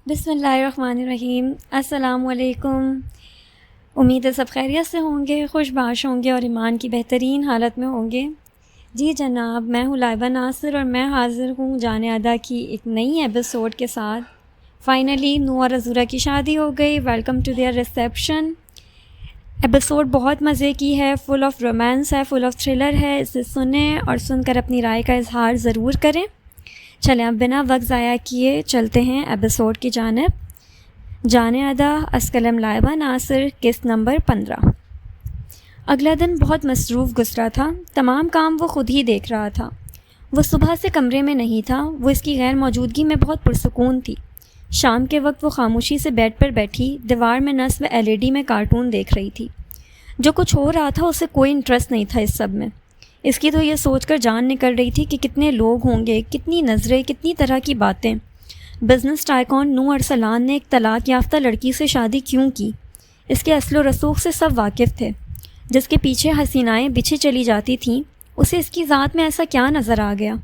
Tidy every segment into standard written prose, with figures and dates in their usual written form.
بسم اللہ الرحمن الرحیم۔ السلام علیکم۔ امید ہے سب خیریت سے ہوں گے، خوش باش ہوں گے اور ایمان کی بہترین حالت میں ہوں گے۔ جی جناب، میں ہوں لائبہ ناصر اور میں حاضر ہوں جان ادا کی ایک نئی ایپیسوڈ کے ساتھ۔ فائنلی نو اور عزورہ کی شادی ہو گئی۔ Welcome to their reception. Episode بہت مزے کی ہے، فل آف رومانس ہے، فل آف تھرلر ہے۔ اسے سنیں اور سن کر اپنی رائے کا اظہار ضرور کریں۔ چلیں اب بنا وقت ضائع کیے چلتے ہیں ایپیسوڈ کی جانب۔ جان ادا از قلم لائبہ ناصر، قسط نمبر 15۔ اگلا دن بہت مصروف گزرا تھا۔ تمام کام وہ خود ہی دیکھ رہا تھا۔ وہ صبح سے کمرے میں نہیں تھا، وہ اس کی غیر موجودگی میں بہت پرسکون تھی۔ شام کے وقت وہ خاموشی سے بیڈ پر بیٹھی دیوار میں نصب LED میں کارٹون دیکھ رہی تھی۔ جو کچھ ہو رہا تھا اسے کوئی انٹرسٹ نہیں تھا اس سب میں۔ اس کی تو یہ سوچ کر جان نکل رہی تھی کہ کتنے لوگ ہوں گے، کتنی نظریں، کتنی طرح کی باتیں۔ بزنس ٹائکون نور ارسلان نے ایک طلاق یافتہ لڑکی سے شادی کیوں کی؟ اس کے اصل و رسوخ سے سب واقف تھے۔ جس کے پیچھے حسینائیں بچھی چلی جاتی تھیں، اسے اس کی ذات میں ایسا کیا نظر آ گیا؟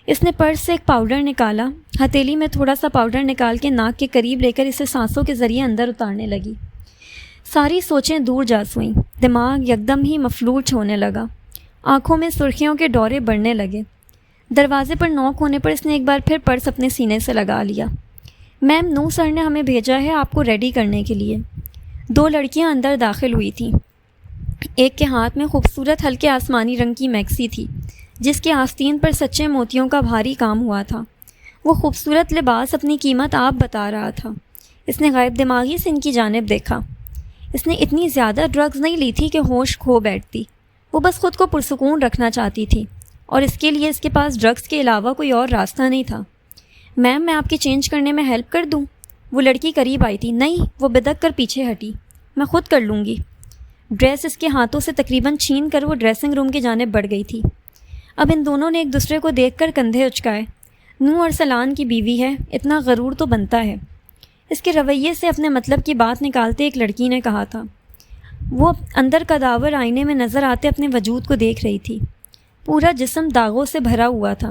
اس نے پرس سے ایک پاؤڈر نکالا، ہتھیلی میں تھوڑا سا پاؤڈر نکال کے ناک کے قریب لے کر اسے سانسوں کے ذریعے اندر اتارنے لگی۔ ساری سوچیں دور جا سوئیں، دماغ یکدم ہی مفلوج ہونے لگا، آنکھوں میں سرخیوں کے دورے بڑھنے لگے۔ دروازے پر نوک ہونے پر اس نے ایک بار پھر پرس اپنے سینے سے لگا لیا۔ میم، نو سر نے ہمیں بھیجا ہے آپ کو ریڈی کرنے کے لیے۔ 2 لڑکیاں اندر داخل ہوئی تھیں۔ ایک کے ہاتھ میں خوبصورت ہلکے آسمانی رنگ کی میکسی تھی، جس کے آستین پر سچے موتیوں کا بھاری کام ہوا تھا۔ وہ خوبصورت لباس اپنی قیمت آپ بتا رہا تھا۔ اس نے غائب دماغی سے ان کی جانب دیکھا۔ اس نے اتنی زیادہ ڈرگز نہیں لی تھی کہ ہوش کھو بیٹھتی۔ وہ بس خود کو پرسکون رکھنا چاہتی تھی، اور اس کے لیے اس کے پاس ڈرگز کے علاوہ کوئی اور راستہ نہیں تھا۔ میم، میں آپ کی چینج کرنے میں ہیلپ کر دوں؟ وہ لڑکی قریب آئی تھی۔ نہیں، وہ بدک کر پیچھے ہٹی۔ میں خود کر لوں گی۔ ڈریس اس کے ہاتھوں سے تقریباً چھین کر وہ ڈریسنگ روم کی جانب بڑھ گئی تھی۔ اب ان دونوں نے ایک دوسرے کو دیکھ کر کندھے اچکائے۔ نو ارسلان کی بیوی ہے، اتنا غرور تو بنتا ہے۔ اس کے رویے سے اپنے مطلب کی بات نکالتے ایک لڑکی نے کہا تھا۔ وہ اندر کداور آئینے میں نظر آتے اپنے وجود کو دیکھ رہی تھی۔ پورا جسم داغوں سے بھرا ہوا تھا۔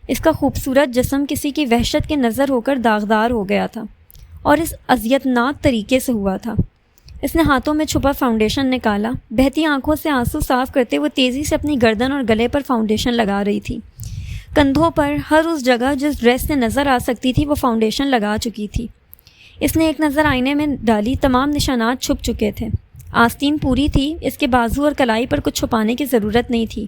اس کا خوبصورت جسم کسی کی وحشت کے نظر ہو کر داغدار ہو گیا تھا، اور اس اذیتناک طریقے سے ہوا تھا۔ اس نے ہاتھوں میں چھپا فاؤنڈیشن نکالا۔ بہتی آنکھوں سے آنسو صاف کرتے وہ تیزی سے اپنی گردن اور گلے پر فاؤنڈیشن لگا رہی تھی۔ کندھوں پر ہر اس جگہ جس ڈریس سے نظر آ سکتی تھی وہ فاؤنڈیشن لگا چکی تھی۔ اس نے ایک نظر آئینے میں ڈالی، تمام نشانات چھپ چکے تھے۔ آستین پوری تھی، اس کے بازو اور کلائی پر کچھ چھپانے کی ضرورت نہیں تھی۔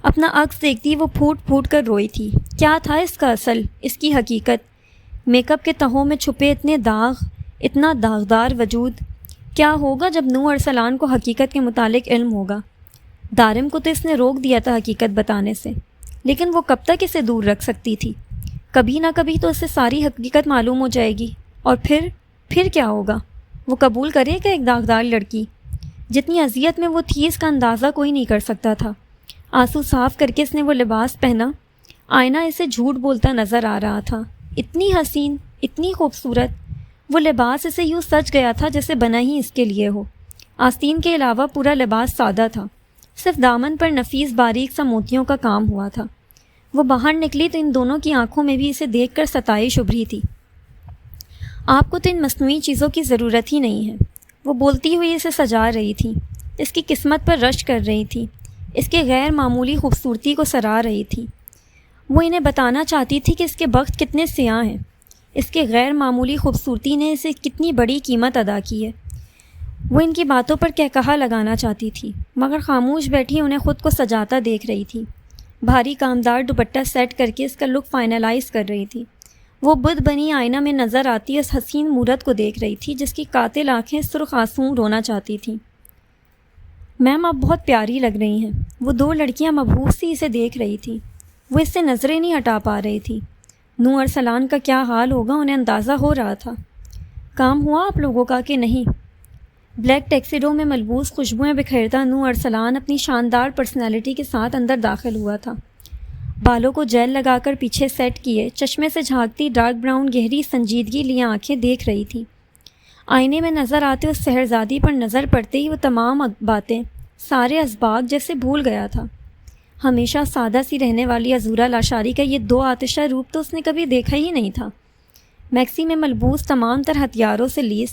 اپنا عکس دیکھتی وہ پھوٹ پھوٹ کر روئی تھی۔ کیا تھا اس کا اصل، اس کی حقیقت؟ میک اپ کے تہوں میں چھپے اتنے داغ، اتنا داغدار وجود۔ کیا ہوگا جب نو ارسلان کو حقیقت کے متعلق علم ہوگا؟ دارم کو تو اس نے روک دیا تھا حقیقت بتانے سے، لیکن وہ کب تک اسے دور رکھ سکتی تھی؟ کبھی نہ کبھی تو اسے ساری حقیقت معلوم ہو جائے گی، اور پھر کیا ہوگا؟ وہ قبول کرے گا ایک داغدار لڑکی؟ جتنی اذیت میں وہ تھی اس کا اندازہ کوئی نہیں کر سکتا تھا۔ آنسو صاف کر کے اس نے وہ لباس پہنا۔ آئینہ اسے جھوٹ بولتا نظر آ رہا تھا۔ اتنی حسین، اتنی خوبصورت۔ وہ لباس اسے یوں سج گیا تھا جیسے بنا ہی اس کے لیے ہو۔ آستین کے علاوہ پورا لباس سادہ تھا، صرف دامن پر نفیس باریک سا موتیوں کا کام ہوا تھا۔ وہ باہر نکلی تو ان دونوں کی آنکھوں میں بھی اسے دیکھ کر ستائش ابھری تھی۔ آپ کو تو ان مصنوعی چیزوں کی ضرورت ہی نہیں ہے، وہ بولتی ہوئی اسے سجا رہی تھی، اس کی قسمت پر رشک کر رہی تھی، اس کے غیر معمولی خوبصورتی کو سراہ رہی تھی۔ وہ انہیں بتانا چاہتی تھی کہ اس کے بخت کتنے سیاہ ہیں، اس کے غیر معمولی خوبصورتی نے اسے کتنی بڑی قیمت ادا کی ہے۔ وہ ان کی باتوں پر کہا لگانا چاہتی تھی، مگر خاموش بیٹھی انہیں خود کو سجاتا دیکھ رہی تھی۔ بھاری کامدار دوپٹہ سیٹ کر کے اس کا لک فائنلائز کر رہی تھی۔ وہ بدھ بنی آئینہ میں نظر آتی اس حسین مورت کو دیکھ رہی تھی جس کی قاتل آنکھیں سرخ آنسوں رونا چاہتی تھیں۔ میم، آپ بہت پیاری لگ رہی ہیں۔ وہ 2 لڑکیاں مبہوت سی اسے دیکھ رہی تھیں۔ وہ اس سے نظریں نہیں ہٹا پا رہی تھی۔ نو ارسلان کا کیا حال ہوگا انہیں اندازہ ہو رہا تھا۔ کام ہوا آپ لوگوں کا کہ نہیں؟ بلیک ٹیکسیڈو میں ملبوس خوشبوئیں بکھیرتا نو ارسلان اپنی شاندار پرسنالٹی کے ساتھ اندر داخل ہوا تھا۔ بالوں کو جیل لگا کر پیچھے سیٹ کیے، چشمے سے جھانکتی ڈارک براؤن گہری سنجیدگی لی آنکھیں دیکھ رہی تھی۔ آئینے میں نظر آتے اس شہرزادی پر نظر پڑتے ہی وہ تمام باتیں، سارے اسباق جیسے بھول گیا تھا۔ ہمیشہ سادہ سی رہنے والی عزورہ لاشاری کا یہ 2 آتشہ روپ تو اس نے کبھی دیکھا ہی نہیں تھا۔ میکسی میں ملبوس تمام تر ہتھیاروں سے لیس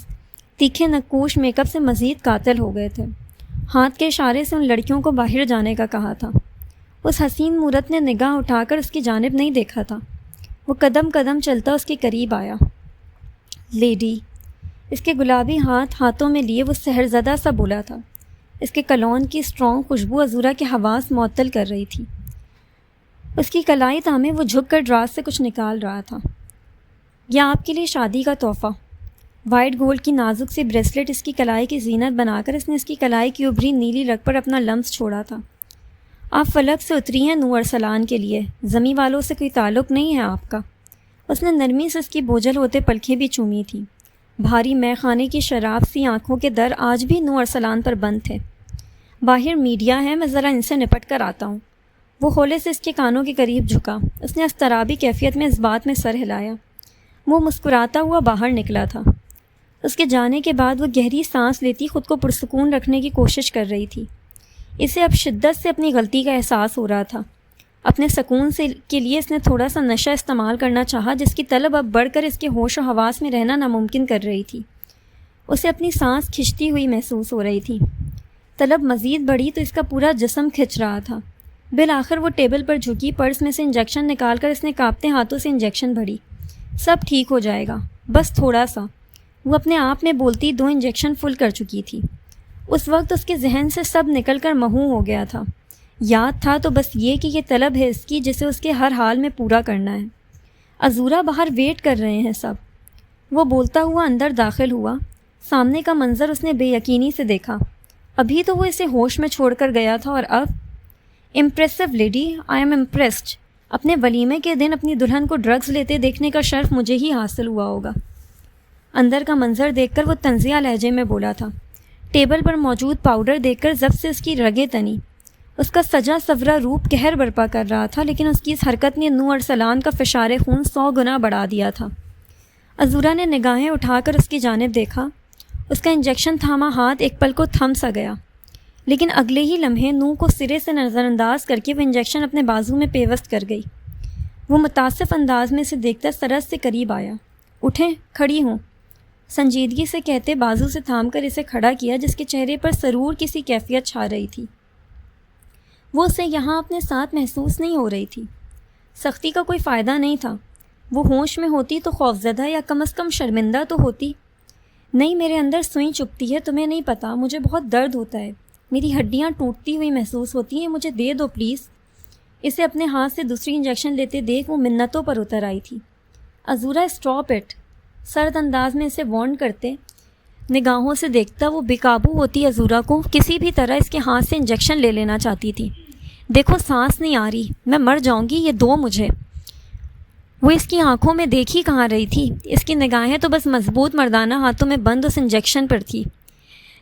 تیکھے نقوش میک اپ سے مزید قاتل ہو گئے تھے۔ ہاتھ کے اشارے سے ان لڑکیوں کو باہر جانے کا کہا تھا۔ اس حسین مورت نے نگاہ اٹھا کر اس کی جانب نہیں دیکھا تھا۔ وہ قدم قدم چلتا اس کے قریب آیا۔ لیڈی، اس کے گلابی ہاتھوں میں لیے وہ سحرزدہ سا بولا تھا۔ اس کے کلون کی اسٹرانگ خوشبو عزورہ کے حواس معطل کر رہی تھی۔ اس کی کلائی تامے وہ جھک کر دراز سے کچھ نکال رہا تھا۔ یہ آپ کے لیے شادی کا تحفہ۔ وائٹ گولڈ کی نازک سی بریسلٹ اس کی کلائی کی زینت بنا کر اس نے اس کی کلائی کی ابھری نیلی رگ پر اپنا لمس چھوڑا تھا۔ آپ فلک سے اتری ہیں نو ارسلان کے لیے، زمیں والوں سے کوئی تعلق نہیں ہے آپ کا۔ اس نے نرمی سے اس کی بوجھل ہوتے پلکیں بھی چومی تھیں۔ بھاری مے خانے کی شراب سی آنکھوں کے در آج بھی نو ارسلان پر بند تھے۔ باہر میڈیا ہے، میں ذرا ان سے نپٹ کر آتا ہوں۔ وہ ہولے سے اس کے کانوں کے قریب جھکا۔ اس نے اضطرابی کیفیت میں اس بات میں سر ہلایا۔ وہ مسکراتا ہوا باہر نکلا تھا۔ اس کے جانے کے بعد وہ گہری سانس لیتی خود کو پرسکون رکھنے کی کوشش کر رہی تھی۔ اسے اب شدت سے اپنی غلطی کا احساس ہو رہا تھا۔ اپنے سکون کے لیے اس نے تھوڑا سا نشہ استعمال کرنا چاہا، جس کی طلب اب بڑھ کر اس کے ہوش و حواس میں رہنا ناممکن کر رہی تھی۔ اسے اپنی سانس کھنچتی ہوئی محسوس ہو رہی تھی۔ طلب مزید بڑھی تو اس کا پورا جسم کھنچ رہا تھا۔ بالآخر وہ ٹیبل پر جھکی، پرس میں سے انجیکشن نکال کر اس نے کانپتے ہاتھوں سے انجیکشن بھری۔ سب ٹھیک ہو جائے گا، بس تھوڑا سا۔ وہ اپنے آپ میں بولتی 2 انجیکشن فل کر چکی تھی۔ اس وقت اس کے ذہن سے سب نکل کر مہو ہو گیا تھا۔ یاد تھا تو بس یہ کہ یہ طلب ہے اس کی، جسے اس کے ہر حال میں پورا کرنا ہے۔ عزورہ باہر ویٹ کر رہے ہیں سب۔ وہ بولتا ہوا اندر داخل ہوا۔ سامنے کا منظر اس نے بے یقینی سے دیکھا۔ ابھی تو وہ اسے ہوش میں چھوڑ کر گیا تھا اور اب impressive lady, I am impressed. اپنے ولیمے کے دن اپنی دلہن کو ڈرگز لیتے دیکھنے کا شرف مجھے ہی حاصل ہوا ہوگا۔ اندر کا منظر دیکھ کر وہ طنزیہ لہجے میں بولا تھا۔ ٹیبل پر موجود پاؤڈر دیکھ کر ضبط سے اس کی رگیں تنی۔ اس کا سجا سورا روپ قہر برپا کر رہا تھا، لیکن اس کی اس حرکت نے نو ارسلان کا فشار خون 100 گنا بڑھا دیا تھا۔ عزورہ نے نگاہیں اٹھا کر اس کی جانب دیکھا۔ اس کا انجیکشن تھاما ہاتھ ایک پل کو تھم سا گیا، لیکن اگلے ہی لمحے نو کو سرے سے نظر انداز کر کے وہ انجیکشن اپنے بازو میں پیوست کر گئی۔ وہ متاسف انداز میں اسے دیکھتا سرس سے قریب آیا۔ اٹھیں، کھڑی ہوں، سنجیدگی سے کہتے بازو سے تھام کر اسے کھڑا کیا، جس کے چہرے پر سرور کی سی کیفیت چھا رہی تھی۔ وہ اسے یہاں اپنے ساتھ محسوس نہیں ہو رہی تھی۔ سختی کا کوئی فائدہ نہیں تھا۔ وہ ہوش میں ہوتی تو خوفزدہ یا کم از کم شرمندہ تو ہوتی۔ نہیں، میرے اندر سوئی چبھتی ہے، تمہیں نہیں پتہ، مجھے بہت درد ہوتا ہے، میری ہڈیاں ٹوٹتی ہوئی محسوس ہوتی ہیں، مجھے دے دو پلیز۔ اسے اپنے ہاتھ سے دوسری انجیکشن لیتے دیکھ وہ منتوں پر اتر آئی تھی۔ عزورہ اسٹاپ اٹ، سرد انداز میں اسے وارن کرتے نگاہوں سے دیکھتا وہ بے قابو ہوتی عزورہ کو کسی بھی طرح اس کے ہاتھ سے انجیکشن لے لینا چاہتی تھی۔ دیکھو سانس نہیں آ رہی، میں مر جاؤں گی، یہ دو مجھے۔ وہ اس کی آنکھوں میں دیکھ ہی کہاں رہی تھی۔ اس کی نگاہیں تو بس مضبوط مردانہ ہاتھوں میں بند اس انجیکشن پر تھی،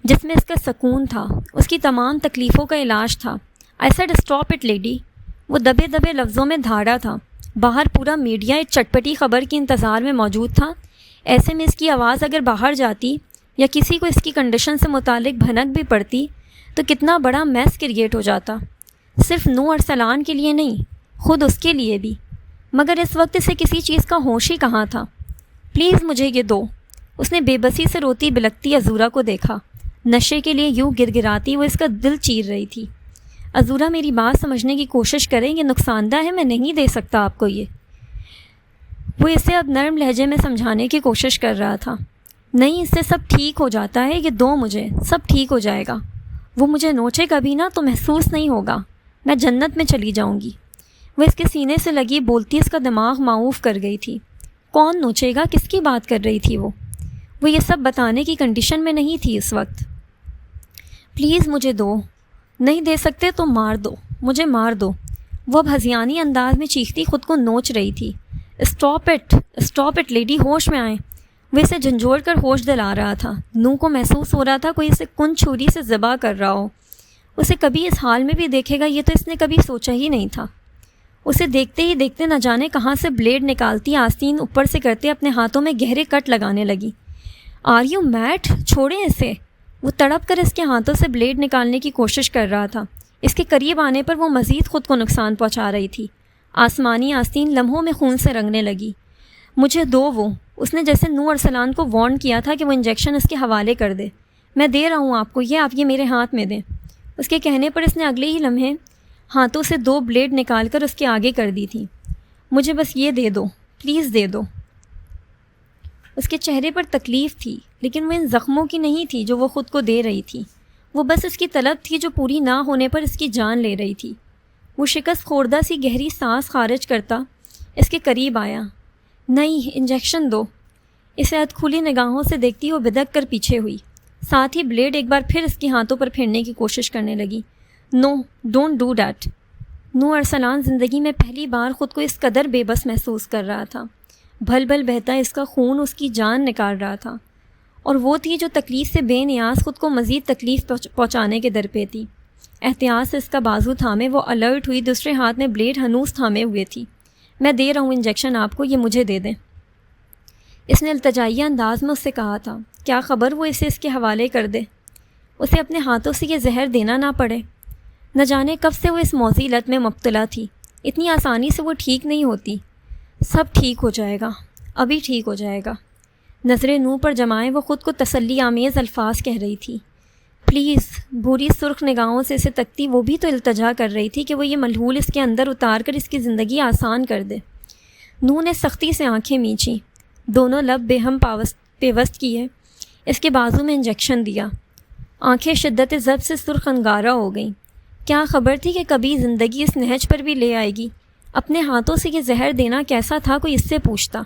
جس میں اس کا سکون تھا، اس کی تمام تکلیفوں کا علاج تھا۔ I said stop it lady. وہ دبے دبے لفظوں میں دھاڑا تھا۔ باہر پورا میڈیا ایک چٹپٹی خبر کے انتظار میں موجود تھا۔ ایسے میں اس کی آواز اگر باہر جاتی یا کسی کو اس کی کنڈیشن سے متعلق بھنک بھی پڑتی تو کتنا بڑا میس کریٹ ہو جاتا، صرف نو ارسلان کے لیے نہیں، خود اس کے لیے بھی۔ مگر اس وقت اسے کسی چیز کا ہوش ہی کہاں تھا۔ پلیز مجھے یہ دو۔ اس نے بے بسی سے روتی بلکتی عزورہ کو دیکھا۔ نشے کے لیے یوں گرگراتی وہ اس کا دل چیر رہی تھی۔ عزورہ میری بات سمجھنے کی کوشش کریں، یہ نقصان دہ ہے، میں نہیں دے سکتا آپ کو یہ۔ وہ اسے اب نرم لہجے میں سمجھانے کی کوشش کر رہا تھا۔ نہیں، اس سے سب ٹھیک ہو جاتا ہے، یہ دو مجھے، سب ٹھیک ہو جائے گا۔ وہ مجھے نوچے کبھی نہ تو محسوس نہیں ہوگا، میں جنت میں چلی جاؤں گی۔ وہ اس کے سینے سے لگی بولتی اس کا دماغ معوف کر گئی تھی۔ کون نوچے گا، کس کی بات کر رہی تھی وہ یہ سب بتانے کی کنڈیشن میں نہیں تھی اس وقت۔ پلیز مجھے دو، نہیں دے سکتے تو مار دو، مجھے مار دو۔ وہ اب ہذیانی انداز میں چیختی خود کو نوچ رہی تھی۔ اسٹاپ اٹ لیڈی، ہوش میں آئیں۔ وہ اسے جھنجھوڑ کر ہوش دلا رہا تھا۔ نو کو محسوس ہو رہا تھا کوئی اسے کن چھری سے ذبح کر رہا ہو۔ اسے کبھی اس حال میں بھی دیکھے گا یہ تو اس نے کبھی سوچا ہی نہیں تھا۔ اسے دیکھتے ہی دیکھتے نہ جانے کہاں سے بلیڈ نکالتی آستین اوپر سے کرتے اپنے ہاتھوں میں گہرے کٹ لگانے لگی۔ Are you mad? چھوڑیں اسے۔ وہ تڑپ کر اس کے ہاتھوں سے بلیڈ نکالنے کی کوشش کر رہا تھا۔ اس کے قریب آنے پر وہ مزید خود کو نقصان پہنچا رہی تھی۔ آسمانی آستین لمحوں میں خون سے رنگنے لگی۔ مجھے دو وہ، اس نے جیسے نور ارسلان کو وارن کیا تھا کہ وہ انجیکشن اس کے حوالے کر دے. میں دے رہا ہوں آپ کو، یہ آپ یہ میرے ہاتھ میں دیں. اس کے کہنے پر اس نے اگلے ہی لمحے ہاتھوں سے 2 بلیڈ نکال کر اس کے آگے کر دی تھی. مجھے بس یہ دے دو، پلیز دے دو. اس کے چہرے پر تکلیف تھی، لیکن وہ ان زخموں کی نہیں تھی جو وہ خود کو دے رہی تھی. وہ بس اس کی طلب تھی جو پوری نہ ہونے پر اس کی جان لے رہی تھی. وہ شکست خوردہ سی گہری سانس خارج کرتا اس کے قریب آیا. نہیں، انجیکشن دو. اسے کھلی نگاہوں سے دیکھتی وہ بدک کر پیچھے ہوئی. ساتھ ہی بلیڈ ایک بار پھر اس کے ہاتھوں پر پھیرنے کی کوشش کرنے لگی. نو، ڈونٹ ڈو دیٹ. نور ارسلان زندگی میں پہلی بار خود کو اس قدر بے بس محسوس کر رہا تھا. بھل بھل بہتا اس کا خون اس کی جان نکال رہا تھا، اور وہ تھی جو تکلیف سے بے نیاز خود کو مزید تکلیف پہنچانے کے در پہ تھی. احتیاط سے اس کا بازو تھامے وہ الرٹ ہوئی، دوسرے ہاتھ میں بلیڈ ہنوز تھامے ہوئے تھی. میں دے رہا ہوں انجیکشن آپ کو، یہ مجھے دے دیں. اس نے التجائیہ انداز میں اس سے کہا تھا. کیا خبر وہ اسے اس کے حوالے کر دے، اسے اپنے ہاتھوں سے یہ زہر دینا نہ پڑے. نہ جانے کب سے وہ اس موذی لت میں مبتلا تھی. اتنی آسانی سے وہ ٹھیک نہیں ہوتی. سب ٹھیک ہو جائے گا، ابھی ٹھیک ہو جائے گا. نظریں نور پر جمائے وہ خود کو تسلی آمیز الفاظ کہہ رہی تھی. پلیز. بھوری سرخ نگاہوں سے اسے تکتی وہ بھی تو التجا کر رہی تھی کہ وہ یہ ملحول اس کے اندر اتار کر اس کی زندگی آسان کر دے. نور نے سختی سے آنکھیں میچیں، دونوں لب بے ہم پیوست کیے، اس کے بازو میں انجیکشن دیا. آنکھیں شدت ضبط سے سرخ انگارہ ہو گئیں. کیا خبر تھی کہ کبھی زندگی اس نہج پر بھی لے آئے گی. اپنے ہاتھوں سے یہ زہر دینا کیسا تھا، کوئی اس سے پوچھتا.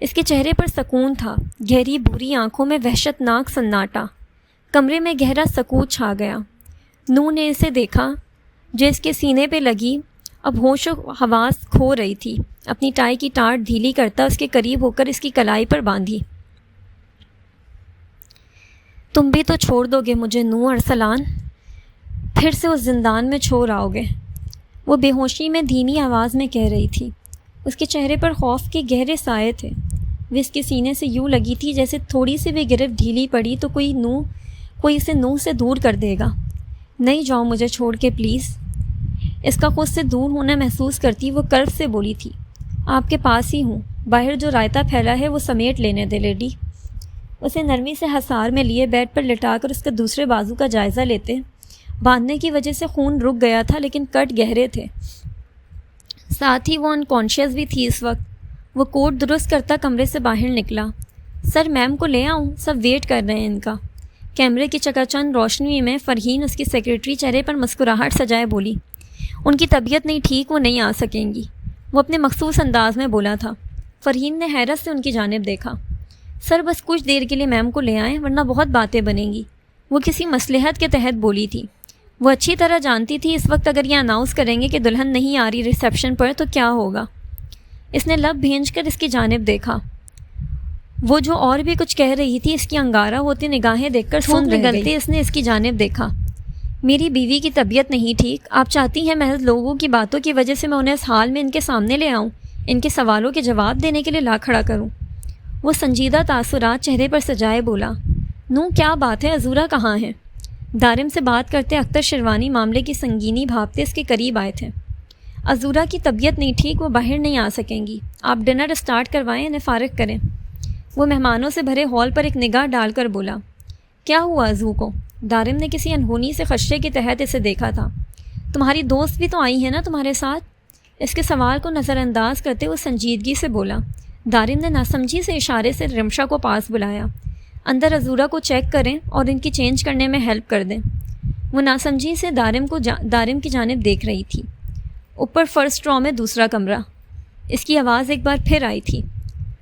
اس کے چہرے پر سکون تھا، گہری بھوری آنکھوں میں وحشت ناک سناٹا. کمرے میں گہرا سکوت چھا گیا. نور نے اسے دیکھا جو اس کے سینے پہ لگی اب ہوش و حواس کھو رہی تھی. اپنی ٹائی کی ٹاٹ ڈھیلی کرتا اس کے قریب ہو کر اس کی کلائی پر باندھی. تم بھی تو چھوڑ دو گے مجھے نور ارسلان، پھر سے اس زندان میں چھوڑ آؤ گے. وہ بے ہوشی میں دھیمی آواز میں کہہ رہی تھی. اس کے چہرے پر خوف کے گہرے سائے تھے. وہ اس کے سینے سے یوں لگی تھی جیسے تھوڑی سی بھی گرفت ڈھیلی پڑی تو کوئی اسے نور سے دور کر دے گا. نہیں جاؤ مجھے چھوڑ کے پلیز. اس کا خود سے دور ہونا محسوس کرتی وہ کرب سے بولی تھی. آپ کے پاس ہی ہوں، باہر جو رائتا پھیلا ہے وہ سمیٹ لینے دے لیڈی. اسے نرمی سے حصار میں لیے بیڈ پر لٹا کر اس کے دوسرے بازو کا جائزہ لیتے. باندھنے کی وجہ سے خون رک گیا تھا لیکن کٹ گہرے تھے. ساتھ ہی وہ انکانشیس بھی تھی اس وقت. وہ کوٹ درست کرتا کمرے سے باہر نکلا. سر میم کو لے آؤں، سب ویٹ کر رہے ہیں ان کا. کیمرے کی چکاچند روشنی میں فرحین اس کی سیکرٹری چہرے پر مسکراہٹ سجائے بولی. ان کی طبیعت نہیں ٹھیک، وہ نہیں آ سکیں گی. وہ اپنے مخصوص انداز میں بولا تھا. فرحین نے حیرت سے ان کی جانب دیکھا. سر بس کچھ دیر کے لیے میم کو لے آئیں ورنہ بہت باتیں بنیں گی. وہ کسی مصلحت کے تحت بولی تھی. وہ اچھی طرح جانتی تھی اس وقت اگر یہ اناؤنس کریں گے کہ دلہن نہیں آ رہی ریسیپشن پر تو کیا ہوگا. اس نے لب بھینج کر اس کی جانب دیکھا. وہ جو اور بھی کچھ کہہ رہی تھی اس کی انگارہ ہوتی نگاہیں دیکھ کر سن رہ گئی. اس نے اس کی جانب دیکھا. میری بیوی کی طبیعت نہیں ٹھیک. آپ چاہتی ہیں محض لوگوں کی باتوں کی وجہ سے میں انہیں اس حال میں ان کے سامنے لے آؤں، ان کے سوالوں کے جواب دینے کے لیے لا کھڑا کروں؟ وہ سنجیدہ تاثرات چہرے پر سجائے بولا. نو کیا بات ہے، عذورا کہاں ہے؟ دارم سے بات کرتے اختر شیروانی معاملے کی سنگینی بھاپتے اس کے قریب آئے تھے. عذورا کی طبیعت نہیں ٹھیک، وہ باہر نہیں آ سکیں گی. آپ ڈنر اسٹارٹ کروائیں، انہیں فارغ کریں. وہ مہمانوں سے بھرے ہال پر ایک نگاہ ڈال کر بولا. کیا ہوا عزو کو؟ دارم نے کسی انہونی سے خدشے کے تحت اسے دیکھا تھا. تمہاری دوست بھی تو آئی ہے نا تمہارے ساتھ؟ اس کے سوال کو نظر انداز کرتے وہ سنجیدگی سے بولا. دارم نے ناسمجھی سے اشارے سے رمشا کو پاس بلایا. اندر عذورا کو چیک کریں اور ان کی چینج کرنے میں ہیلپ کر دیں. وہ ناسمجھی سے دارم کی جانب دیکھ رہی تھی. اوپر فرسٹ رو میں دوسرا کمرہ. اس کی آواز ایک بار پھر آئی تھی.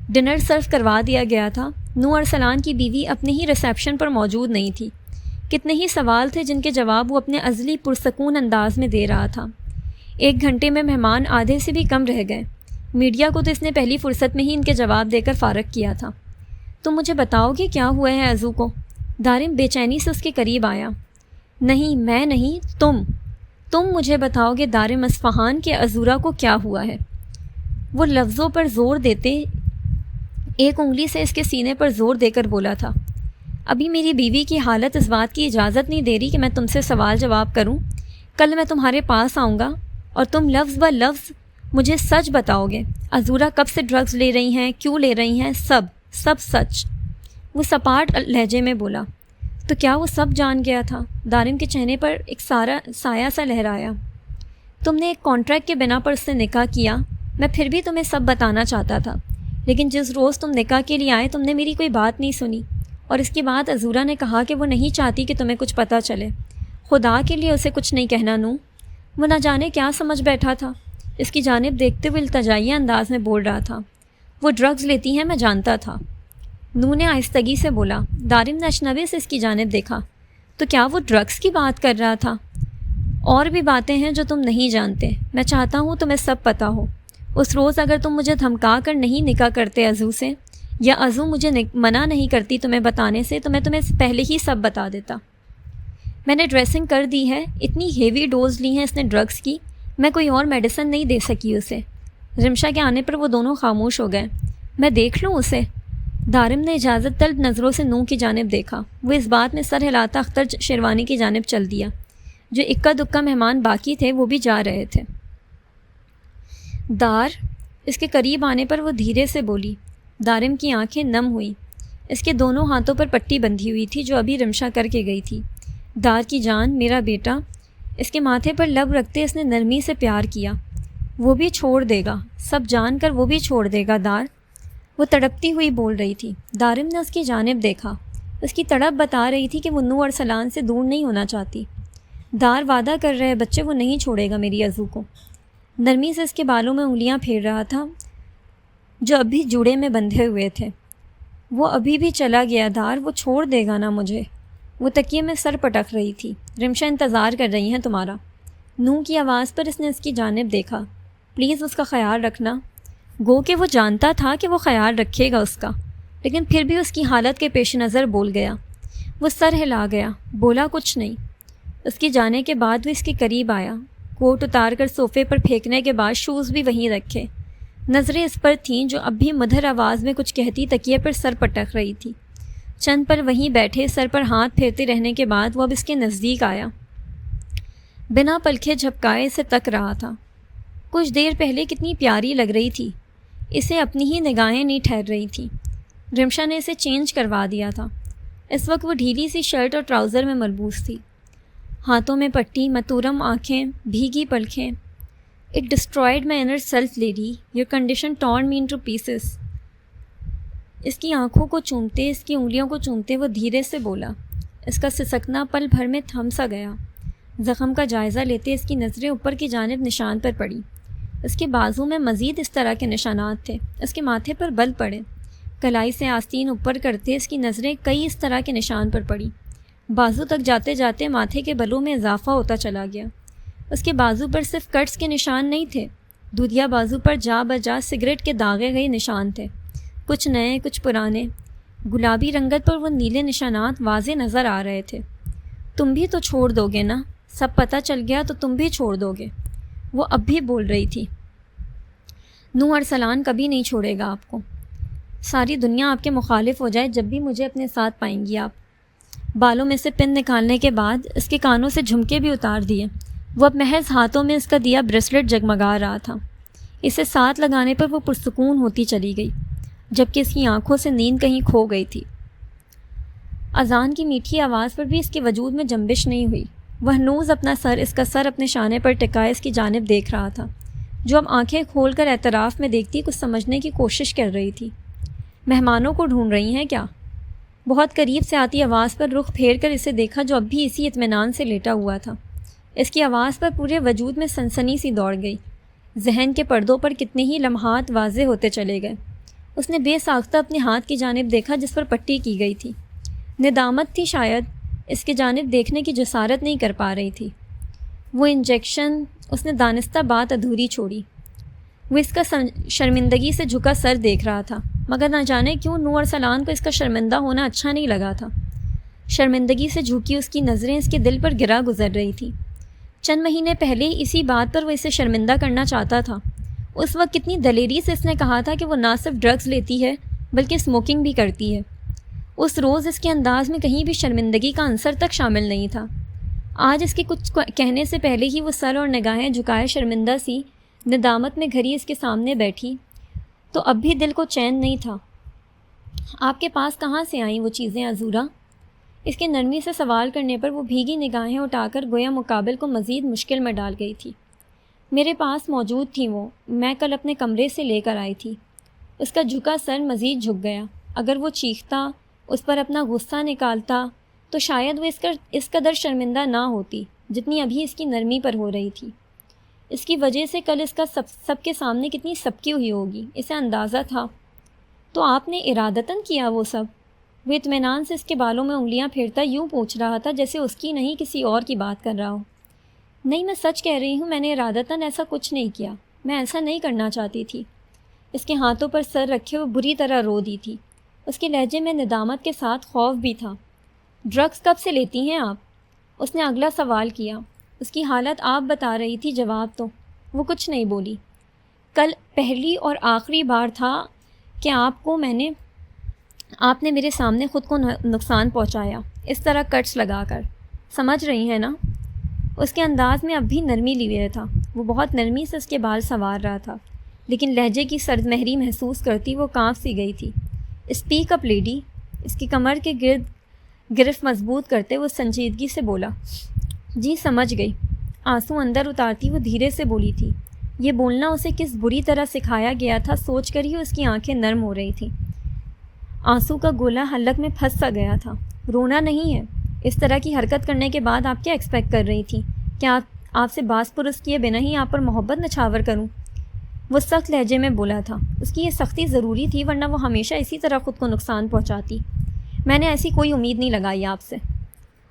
ڈنر سرو کروا دیا گیا تھا. نور ارسلان کی بیوی اپنے ہی ریسیپشن پر موجود نہیں تھی. کتنے ہی سوال تھے جن کے جواب وہ اپنے ازلی پرسکون انداز میں دے رہا تھا. 1 گھنٹے میں مہمان آدھے سے بھی کم رہ گئے. میڈیا کو تو اس نے پہلی فرصت میں ہی ان کے جواب دے کر فارغ کیا تھا. تم مجھے بتاؤ گے کیا ہوا ہے عزو کو؟ دارم بے چینی سے اس کے قریب آیا. نہیں میں نہیں، تم مجھے بتاؤ گے دارم اصفہان کہ عذورا کو کیا ہوا ہے. وہ لفظوں پر زور دیتے ایک انگلی سے اس کے سینے پر زور دے کر بولا تھا. ابھی میری بیوی کی حالت اس بات کی اجازت نہیں دے رہی کہ میں تم سے سوال جواب کروں. کل میں تمہارے پاس آؤں گا اور تم لفظ بہ لفظ مجھے سچ بتاؤ گے. عزورہ کب سے ڈرگز لے رہی ہیں، کیوں لے رہی ہیں، سب سچ۔ وہ سپاٹ لہجے میں بولا۔ تو کیا وہ سب جان گیا تھا؟ دارم کے چہرے پر ایک سایہ سا لہرایا۔ تم نے ایک کانٹریکٹ کے بنا پر اس سے نکاح کیا، میں پھر بھی تمہیں سب بتانا چاہتا تھا، لیکن جس روز تم نکاح کے لیے آئے تم نے میری کوئی بات نہیں سنی، اور اس کے بعد عزورہ نے کہا کہ وہ نہیں چاہتی کہ تمہیں کچھ پتہ چلے۔ خدا کے لیے اسے کچھ نہیں کہنا نو۔ وہ نہ جانے کیا سمجھ بیٹھا تھا، اس کی جانب دیکھتے ہوئے التجائیہ انداز میں بول رہا تھا۔ وہ ڈرگز لیتی ہیں، میں جانتا تھا۔ نو نے آہستگی سے بولا۔ دارم نے اجنبی سے اس کی جانب دیکھا۔ تو کیا وہ ڈرگز کی بات کر رہا تھا؟ اور بھی باتیں ہیں جو تم نہیں جانتے، میں چاہتا ہوں تمہیں سب پتہ ہو۔ اس روز اگر تم مجھے دھمکا کر نہیں نکاح کرتے عزو سے، یا عزو مجھے منع نہیں کرتی تمہیں بتانے سے، تو میں تمہیں پہلے ہی سب بتا دیتا۔ میں نے ڈریسنگ کر دی ہے، اتنی ہیوی ڈوز لی ہیں اس نے ڈرگز کی، میں کوئی اور میڈیسن نہیں دے سکی اسے۔ رمشا کے آنے پر وہ دونوں خاموش ہو گئے۔ میں دیکھ لوں اسے؟ دارم نے اجازت طلب نظروں سے نو کی جانب دیکھا۔ وہ اس بات میں سر ہلاتا اختر شیروانی کی جانب چل دیا۔ جو اکا دکا مہمان باقی تھے وہ بھی جا رہے تھے۔ اس کے قریب آنے پر وہ دھیرے سے بولی۔ دارم کی آنکھیں نم ہوئیں۔ اس کے دونوں ہاتھوں پر پٹی بندھی ہوئی تھی جو ابھی رمشا کر کے گئی تھی۔ دار کی جان، میرا بیٹا۔ اس کے ماتھے پر لب رکھتے اس نے نرمی سے پیار کیا۔ وہ بھی چھوڑ دے گا، سب جان کر وہ بھی چھوڑ دے گا دار، وہ تڑپتی ہوئی بول رہی تھی۔ دارم نے اس کی جانب دیکھا۔ اس کی تڑپ بتا رہی تھی کہ وہ نو ارسلان سے دور نہیں ہونا چاہتی۔ دار وعدہ کر رہے بچے، وہ نہیں چھوڑے گا میری عزو کو۔ نرمی سے اس کے بالوں میں انگلیاں پھیر رہا تھا جو ابھی جوڑے میں بندھے ہوئے تھے۔ وہ ابھی بھی چلا گیا دار، وہ چھوڑ دے گا نا مجھے۔ وہ تکیے میں سر پٹک رہی تھی۔ رمشا انتظار کر رہی ہیں تمہارا۔ نو کی آواز پر اس نے اس کی جانب دیکھا۔ پلیز اس کا خیال رکھنا۔ گو کہ وہ جانتا تھا کہ وہ خیال رکھے گا اس کا، لیکن پھر بھی اس کی حالت کے پیش نظر بول گیا۔ وہ سر ہلا گیا، بولا کچھ نہیں۔ اس کے جانے کے بعد وہ اس کے قریب آیا۔ کوٹ اتار کر صوفے پر پھینکنے کے بعد شوز بھی وہیں رکھے۔ نظریں اس پر تھیں جو اب بھی مدھر آواز میں کچھ کہتی تکیے پر سر پٹک رہی تھی۔ چند پر وہیں بیٹھے سر پر ہاتھ پھیرتے رہنے کے بعد وہ اب اس کے نزدیک آیا۔ بنا پلکھے جھپکائے اسے تک رہا تھا۔ کچھ دیر پہلے کتنی پیاری لگ رہی تھی، اسے اپنی ہی نگاہیں نہیں ٹھہر رہی تھیں۔ رمشا نے اسے چینج کروا دیا تھا۔ اس وقت وہ ڈھیلی سی شرٹ اور ٹراؤزر میں ملبوس تھی، ہاتھوں میں پٹی، متورم آنکھیں، بھیگی پلکیں۔ It destroyed my inner self lady, your condition torn me into pieces. اس کی آنکھوں کو چومتے، اس کی انگلیوں کو چومتے وہ دھیرے سے بولا۔ اس کا سسکنا پل بھر میں تھم سا گیا۔ زخم کا جائزہ لیتے اس کی نظریں اوپر کی جانب نشان پر پڑی۔ اس کے بازو میں مزید اس طرح کے نشانات تھے۔ اس کے ماتھے پر بل پڑے۔ کلائی سے آستین اوپر کرتے اس کی نظریں کئی اس طرح کے نشان پر پڑی۔ بازو تک جاتے جاتے ماتھے کے بلوں میں اضافہ ہوتا چلا گیا۔ اس کے بازو پر صرف کٹس کے نشان نہیں تھے، دودھیا بازو پر جا بجا سگریٹ کے داغے گئے نشان تھے، کچھ نئے کچھ پرانے۔ گلابی رنگت پر وہ نیلے نشانات واضح نظر آ رہے تھے۔ تم بھی تو چھوڑ دو گے نا؟ سب پتہ چل گیا تو تم بھی چھوڑ دو گے؟ وہ اب بھی بول رہی تھی۔ نو ارسلان کبھی نہیں چھوڑے گا آپ کو۔ ساری دنیا آپ کے مخالف ہو جائے جب بھی مجھے اپنے ساتھ پائیں گی آپ۔ بالوں میں سے پن نکالنے کے بعد اس کے کانوں سے جھمکے بھی اتار دیے۔ وہ اب محض ہاتھوں میں اس کا دیا بریسلٹ جگمگا رہا تھا۔ اسے ساتھ لگانے پر وہ پرسکون ہوتی چلی گئی، جبکہ اس کی آنکھوں سے نیند کہیں کھو گئی تھی۔ اذان کی میٹھی آواز پر بھی اس کے وجود میں جنبش نہیں ہوئی۔ وہ ہنوز اس کا سر اپنے شانے پر ٹکائے اس کی جانب دیکھ رہا تھا، جو اب آنکھیں کھول کر اعتراف میں دیکھتی کچھ سمجھنے کی کوشش کر رہی تھی۔ مہمانوں کو ڈھونڈ رہی ہیں کیا؟ بہت قریب سے آتی آواز پر رخ پھیر کر اسے دیکھا جو اب بھی اسی اطمینان سے لیٹا ہوا تھا۔ اس کی آواز پر پورے وجود میں سنسنی سی دوڑ گئی۔ ذہن کے پردوں پر کتنے ہی لمحات واضح ہوتے چلے گئے۔ اس نے بے ساختہ اپنے ہاتھ کی جانب دیکھا جس پر پٹی کی گئی تھی۔ ندامت تھی شاید، اس کی جانب دیکھنے کی جسارت نہیں کر پا رہی تھی۔ وہ انجیکشن، اس نے دانستہ بات ادھوری چھوڑی۔ وہ اس کا شرمندگی سے جھکا سر دیکھ رہا تھا، مگر نہ جانے کیوں نو ارسلان کو اس کا شرمندہ ہونا اچھا نہیں لگا تھا۔ شرمندگی سے جھکی اس کی نظریں اس کے دل پر گرا گزر رہی تھیں۔ چند مہینے پہلے اسی بات پر وہ اسے شرمندہ کرنا چاہتا تھا۔ اس وقت کتنی دلیری سے اس نے کہا تھا کہ وہ نہ صرف ڈرگز لیتی ہے بلکہ اسموکنگ بھی کرتی ہے۔ اس روز اس کے انداز میں کہیں بھی شرمندگی کا عنصر تک شامل نہیں تھا۔ آج اس کے کچھ کہنے سے پہلے ہی وہ سر اور نگاہیں جھکائے شرمندہ سی ندامت میں گھری اس کے سامنے بیٹھی، تو اب بھی دل کو چین نہیں تھا۔ آپ کے پاس کہاں سے آئیں وہ چیزیں عذورا؟ اس کے نرمی سے سوال کرنے پر وہ بھیگی نگاہیں اٹھا کر گویا مقابل کو مزید مشکل میں ڈال گئی تھی۔ میرے پاس موجود تھیں وہ، میں کل اپنے کمرے سے لے کر آئی تھی۔ اس کا جھکا سر مزید جھک گیا۔ اگر وہ چیختا، اس پر اپنا غصہ نکالتا تو شاید وہ اس قدر شرمندہ نہ ہوتی جتنی ابھی اس کی نرمی پر ہو رہی تھی۔ اس کی وجہ سے کل اس کا سب کے سامنے کتنی سبکی ہوئی ہوگی، اسے اندازہ تھا۔ تو آپ نے ارادتاً کیا وہ سب؟ وہ اطمینان سے اس کے بالوں میں انگلیاں پھیرتا یوں پوچھ رہا تھا جیسے اس کی نہیں کسی اور کی بات کر رہا ہو۔ نہیں، میں سچ کہہ رہی ہوں، میں نے ارادتاً ایسا کچھ نہیں کیا، میں ایسا نہیں کرنا چاہتی تھی۔ اس کے ہاتھوں پر سر رکھے وہ بری طرح رو دی تھی۔ اس کے لہجے میں ندامت کے ساتھ خوف بھی تھا۔ ڈرگس کب سے لیتی ہیں آپ؟ اس نے اگلا سوال کیا۔ اس کی حالت آپ بتا رہی تھی، جواب تو وہ کچھ نہیں بولی۔ کل پہلی اور آخری بار تھا کہ آپ نے میرے سامنے خود کو نقصان پہنچایا، اس طرح کٹس لگا کر، سمجھ رہی ہیں نا؟ اس کے انداز میں اب بھی نرمی لیے تھا۔ وہ بہت نرمی سے اس کے بال سنوار رہا تھا، لیکن لہجے کی سرد مہری محسوس کرتی وہ کانپ سی گئی تھی۔ اسپیک اپ لیڈی، اس کی کمر کے گرد گرفت مضبوط کرتے وہ سنجیدگی سے بولا۔ جی سمجھ گئی۔ آنسو اندر اتارتی وہ دھیرے سے بولی تھی۔ یہ بولنا اسے کس بری طرح سکھایا گیا تھا سوچ کر ہی اس کی آنکھیں نرم ہو رہی تھیں۔ آنسو کا گولا حلق میں پھنس سا گیا تھا۔ رونا نہیں ہے۔ اس طرح کی حرکت کرنے کے بعد آپ کیا ایکسپیکٹ کر رہی تھیں؟ کیا آپ سے باس پرس کیے بنا ہی آپ پر محبت نچھاور کروں؟ وہ سخت لہجے میں بولا تھا۔ اس کی یہ سختی ضروری تھی، ورنہ وہ ہمیشہ اسی طرح خود کو نقصان پہنچاتی۔ میں نے ایسی کوئی امید نہیں لگائی آپ سے۔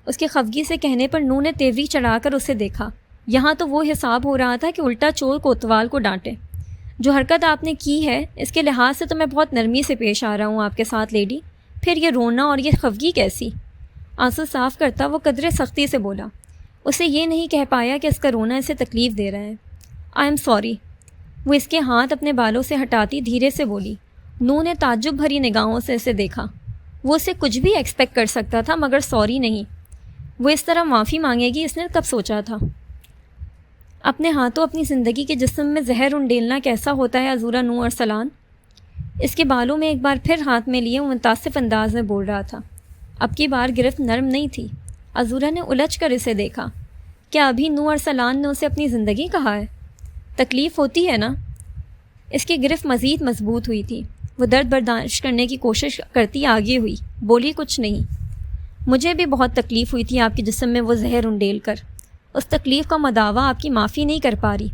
اس کے خفگی سے کہنے پر نو نے تیوری چڑھا کر اسے دیکھا۔ یہاں تو وہ حساب ہو رہا تھا کہ الٹا چور کوتوال کو ڈانٹے۔ جو حرکت آپ نے کی ہے اس کے لحاظ سے تو میں بہت نرمی سے پیش آ رہا ہوں آپ کے ساتھ لیڈی، پھر یہ رونا اور یہ خفگی کیسی؟ آنسو صاف کرتا وہ قدرے سختی سے بولا۔ اسے یہ نہیں کہہ پایا کہ اس کا رونا اسے تکلیف دے رہا ہے۔ I am sorry. وہ اس کے ہاتھ اپنے بالوں سے ہٹاتی دھیرے سے بولی۔ نو نے تعجب بھری نگاہوں سے اسے دیکھا۔ وہ اسے کچھ بھی ایکسپیکٹ کر سکتا تھا مگر سوری نہیں۔ وہ اس طرح معافی مانگے گی اس نے کب سوچا تھا؟ اپنے ہاتھوں اپنی زندگی کے جسم میں زہر انڈیلنا کیسا ہوتا ہے عذورا نو ارسلان؟ اس کے بالوں میں ایک بار پھر ہاتھ میں لیے وہ متاسف انداز میں بول رہا تھا۔ اب کی بار گرفت نرم نہیں تھی۔ عذورا نے الجھ کر اسے دیکھا۔ کیا ابھی نو ارسلان نے اسے اپنی زندگی کہا ہے؟ تکلیف ہوتی ہے نا؟ اس کی گرفت مزید مضبوط ہوئی تھی۔ وہ درد برداشت کرنے کی کوشش کرتی آگے ہوئی، بولی کچھ نہیں۔ مجھے بھی بہت تکلیف ہوئی تھی آپ کے جسم میں وہ زہر انڈیل کر۔ اس تکلیف کا مداوع آپ کی معافی نہیں کر پا رہی۔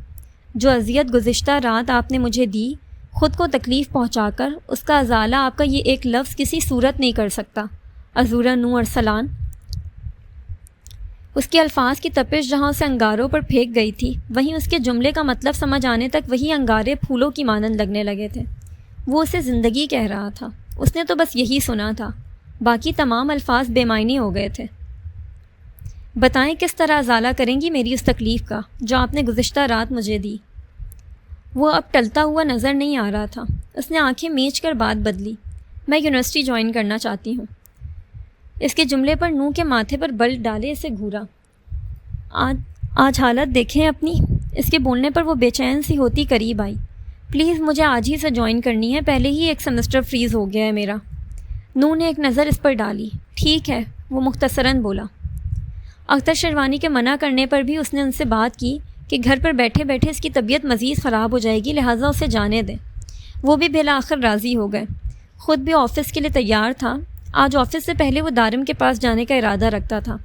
جو اذیت گزشتہ رات آپ نے مجھے دی، خود کو تکلیف پہنچا کر، اس کا ازالہ آپ کا یہ ایک لفظ کسی صورت نہیں کر سکتا عذورا نو ارسلان۔ اس کے الفاظ کی تپش جہاں اسے انگاروں پر پھینک گئی تھی، وہیں اس کے جملے کا مطلب سمجھ آنے تک وہی انگارے پھولوں کی مانند لگنے لگے تھے۔ وہ اسے زندگی کہہ رہا تھا، اس نے تو بس یہی سنا تھا، باقی تمام الفاظ بے معنی ہو گئے تھے۔ بتائیں کس طرح ازالہ کریں گی میری اس تکلیف کا جو آپ نے گزشتہ رات مجھے دی؟ وہ اب ٹلتا ہوا نظر نہیں آ رہا تھا۔ اس نے آنکھیں میچ کر بات بدلی۔ میں یونیورسٹی جوائن کرنا چاہتی ہوں۔ اس کے جملے پر نو کے ماتھے پر بل ڈالے اسے گھورا۔ آج حالت دیکھیں اپنی۔ اس کے بولنے پر وہ بے چین سی ہوتی قریب آئی۔ پلیز مجھے آج ہی سے جوائن کرنی ہے، پہلے ہی ایک سیمسٹر فریز ہو گیا ہے میرا۔ نو نے ایک نظر اس پر ڈالی۔ ٹھیک ہے، وہ مختصراً بولا۔ اختر شیروانی کے منع کرنے پر بھی اس نے ان سے بات کی کہ گھر پر بیٹھے بیٹھے اس کی طبیعت مزید خراب ہو جائے گی، لہٰذا اسے جانے دیں۔ وہ بھی بالآخر راضی ہو گئے۔ خود بھی آفس کے لیے تیار تھا۔ آج آفس سے پہلے وہ دارم کے پاس جانے کا ارادہ رکھتا تھا۔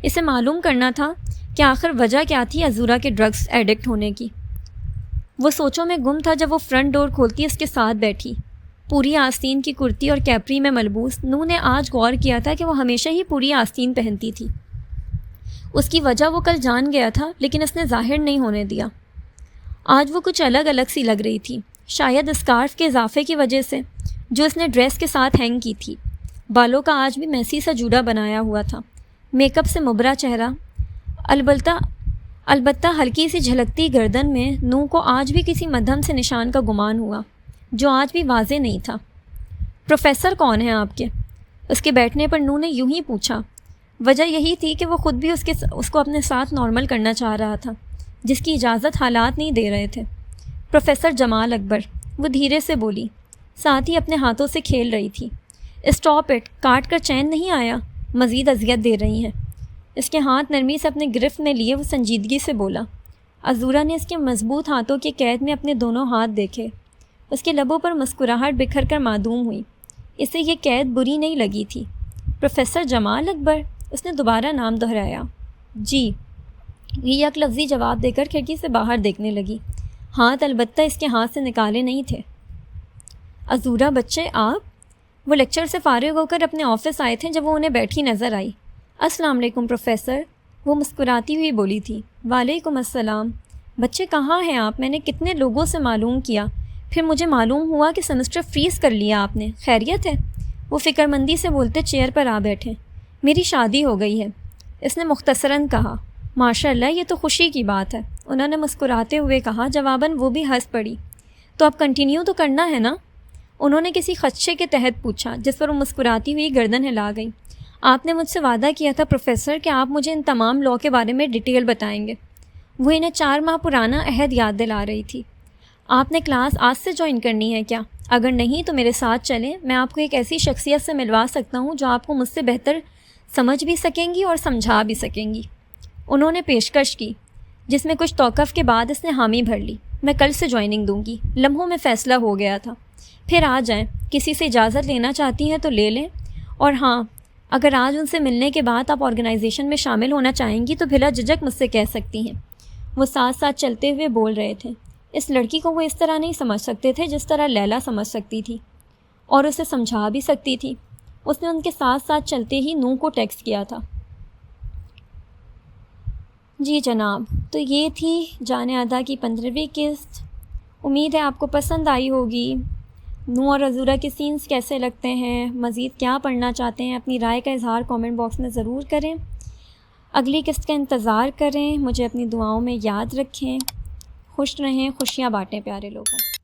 اسے معلوم کرنا تھا کہ آخر وجہ کیا تھی عذورا کے ڈرگس ایڈکٹ ہونے کی۔ وہ سوچوں میں گم تھا جب وہ فرنٹ ڈور کھولتی اس کے ساتھ بیٹھی، پوری آستین کی کرتی اور کیپری میں ملبوس۔ نو نے آج غور کیا تھا کہ وہ ہمیشہ ہی پوری آستین پہنتی تھی۔ اس کی وجہ وہ کل جان گیا تھا، لیکن اس نے ظاہر نہیں ہونے دیا۔ آج وہ کچھ الگ الگ سی لگ رہی تھی، شاید اسکارف کے اضافے کی وجہ سے جو اس نے ڈریس کے ساتھ ہینگ کی تھی۔ بالوں کا آج بھی میسی سا جوڑا بنایا ہوا تھا، میک اپ سے مبرا چہرہ، البتہ ہلکی سی جھلکتی گردن میں نو کو آج بھی کسی مدھم سے نشان کا گمان ہوا جو آج بھی واضح نہیں تھا۔ پروفیسر کون ہیں آپ کے؟ اس کے بیٹھنے پر نو نے یوں ہی پوچھا۔ وجہ یہی تھی کہ وہ خود بھی اس کو اپنے ساتھ نارمل کرنا چاہ رہا تھا، جس کی اجازت حالات نہیں دے رہے تھے۔ پروفیسر جمال اکبر، وہ دھیرے سے بولی، ساتھ ہی اپنے ہاتھوں سے کھیل رہی تھی۔ اسٹاپ اٹ، کاٹ کر چین نہیں آیا، مزید اذیت دے رہی ہیں۔ اس کے ہاتھ نرمی سے اپنے گرفت میں لیے وہ سنجیدگی سے بولا۔ عذورا نے اس کے مضبوط ہاتھوں کے قید میں اپنے دونوں ہاتھ دیکھے۔ اس کے لبوں پر مسکراہٹ بکھر کر معدوم ہوئی۔ اسے یہ قید بری نہیں لگی تھی۔ پروفیسر جمال اکبر، اس نے دوبارہ نام دہرایا۔ جی، یہ یک لفظی جواب دے کر کھڑکی سے باہر دیکھنے لگی۔ ہاتھ البتہ اس کے ہاتھ سے نکالے نہیں تھے۔ عذورا بچے آپ؟ وہ لیکچر سے فارغ ہو کر اپنے آفس آئے تھے جب وہ انہیں بیٹھی نظر آئی۔ السلام علیکم پروفیسر، وہ مسکراتی ہوئی بولی تھی۔ وعلیکم السلام۔ بچے کہاں ہیں آپ؟ میں نے کتنے لوگوں سے معلوم کیا، پھر مجھے معلوم ہوا کہ سمسٹر فریز کر لیا آپ نے۔ خیریت ہے؟ وہ فکر مندی سے بولتے چیئر پر آ بیٹھے۔ میری شادی ہو گئی ہے، اس نے مختصراً کہا۔ ماشاء اللہ، یہ تو خوشی کی بات ہے، انہوں نے مسکراتے ہوئے کہا۔ جواباً وہ بھی ہنس پڑی۔ تو اب کنٹینیو تو کرنا ہے نا؟ انہوں نے کسی خدشے کے تحت پوچھا، جس پر وہ مسکراتی ہوئی گردن ہلا گئی۔ آپ نے مجھ سے وعدہ کیا تھا پروفیسر کہ آپ مجھے ان تمام لاء کے بارے میں ڈیٹیل بتائیں گے۔ وہ انہیں 4 ماہ پرانا عہد یاد دلا رہی تھی۔ آپ نے کلاس آج سے جوائن کرنی ہے کیا؟ اگر نہیں تو میرے ساتھ چلیں، میں آپ کو ایک ایسی شخصیت سے ملوا سکتا ہوں جو آپ کو مجھ سے بہتر سمجھ بھی سکیں گی اور سمجھا بھی سکیں گی۔ انہوں نے پیشکش کی، جس میں کچھ توقف کے بعد اس نے حامی بھر لی۔ میں کل سے جوائننگ دوں گی، لمحوں میں فیصلہ ہو گیا تھا۔ پھر آ جائیں، کسی سے اجازت لینا چاہتی ہیں تو لے لیں، اور ہاں، اگر آج ان سے ملنے کے بعد آپ آرگنائزیشن میں شامل ہونا چاہیں گی تو بلا جھجک مجھ سے کہہ سکتی ہیں۔ وہ ساتھ ساتھ چلتے ہوئے بول رہے تھے۔ اس لڑکی کو وہ اس طرح نہیں سمجھ سکتے تھے جس طرح لیلا سمجھ سکتی تھی، اور اسے سمجھا بھی سکتی تھی۔ اس نے ان کے ساتھ ساتھ چلتے ہی نو کو ٹیکسٹ کیا تھا۔ جی جناب، تو یہ تھی جان ادا کی 15ویں قسط۔ امید ہے آپ کو پسند آئی ہوگی۔ نو اور عذورا کے سینز کیسے لگتے ہیں، مزید کیا پڑھنا چاہتے ہیں، اپنی رائے کا اظہار کامنٹ باکس میں ضرور کریں۔ اگلی قسط کا انتظار کریں۔ مجھے اپنی دعاؤں میں یاد رکھیں۔ خوش رہیں، خوشیاں بانٹیں پیارے لوگوں۔